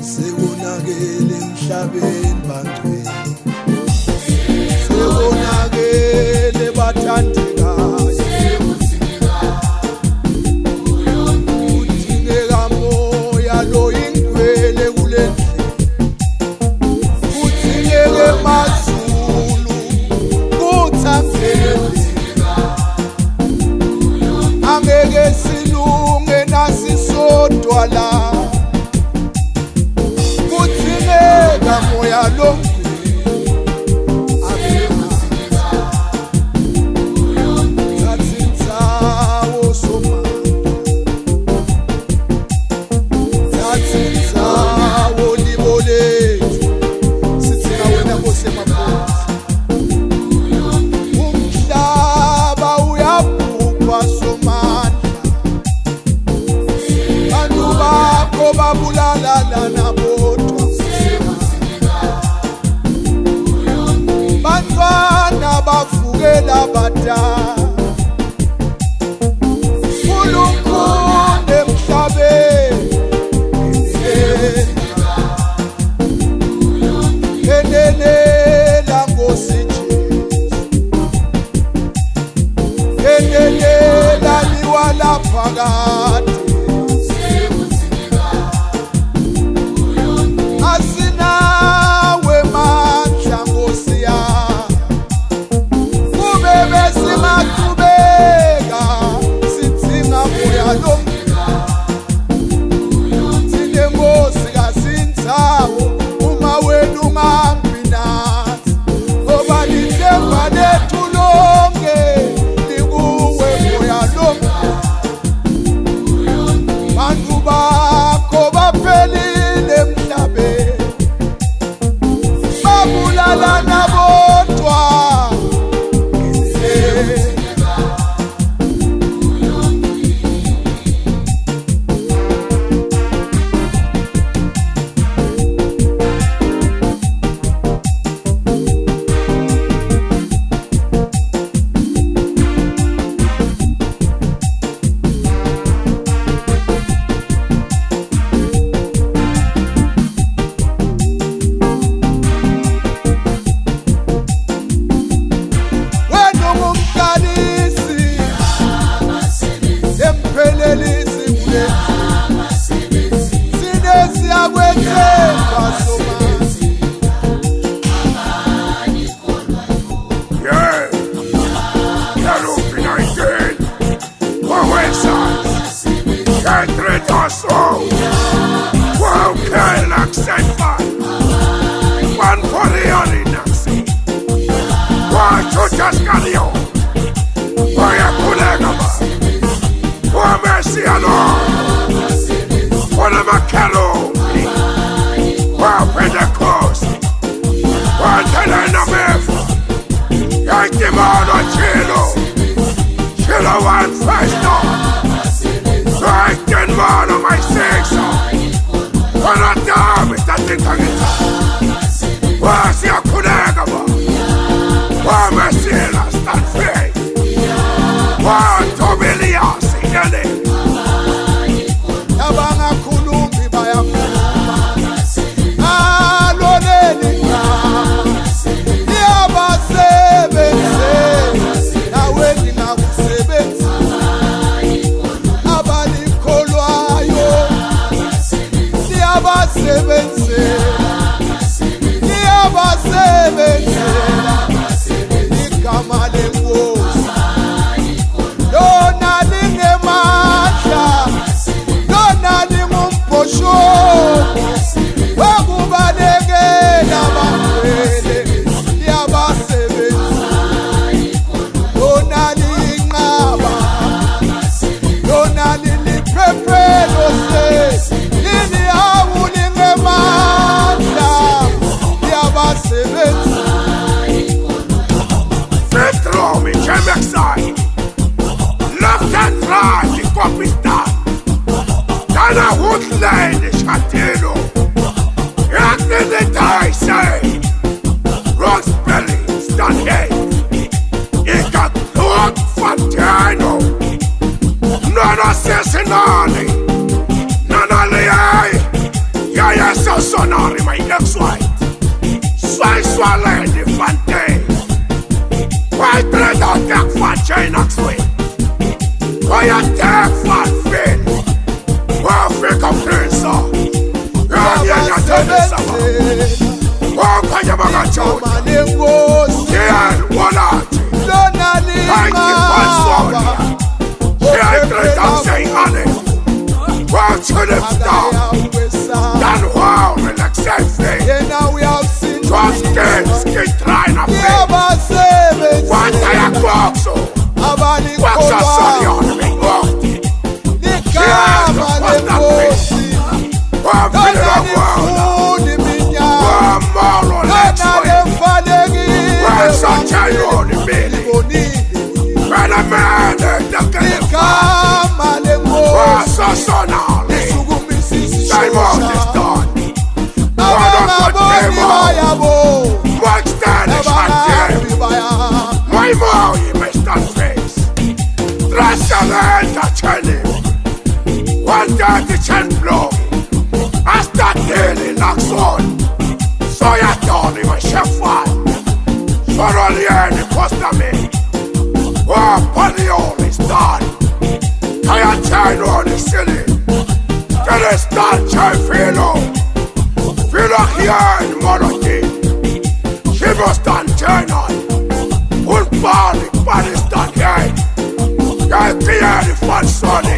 Sekonakele emhlabeni bangcwele, sekonakele bathandekayo, kudzingeka moya loyingcwele kule ndlela, kudzingeka emazulu kuthambele, angeke silunge nasisodwa la, kudzingeka moya longcwele. Bantwana bavukela badala, uNkulunkulu emhlabeni enenela Nkosi Jesu, enenela liwala phakade. Asinawe mandla Nkosi yami, kube besingaqhubeka sidzinga moya longcwele. Thine Nkosi kasindzawo uma wena ungangibinathi, ngoba lithemba lethu lonke likuwe moya longcwele. Bantu bakho baphelile emhlabeni, babulalana bodwa. Sekonakele, Nanale, Yaya Sonari, my ex-wife. Swallow the Fante. Why dread out that fat China swing? Why a tag fat fin? Why fake a prince? Yeah, tell me something. Why can you make a choice? Yeah, one out. Thank you for swallowing. Yeah, dread out saying honey. Why should it stop? Then wow, relax everything. Trust kids, keep trying to play. One day I walk so. What's your son on me? Yeah, what's that face? One minute of world. One more on next way. One such a on the belly. When a man the game. What's your son on me? Time out is done. Watch that is my my more you missed that face. Trust the land to tell him. One day the chain blow. I start daily knocks on. So you told him a chef one. So only any poster me. Oh, Polly is done. I tell you on the city. Till they start trying to feel here in Morocco. She must stand turn on. One body stand here. Can't be any fun, sonny.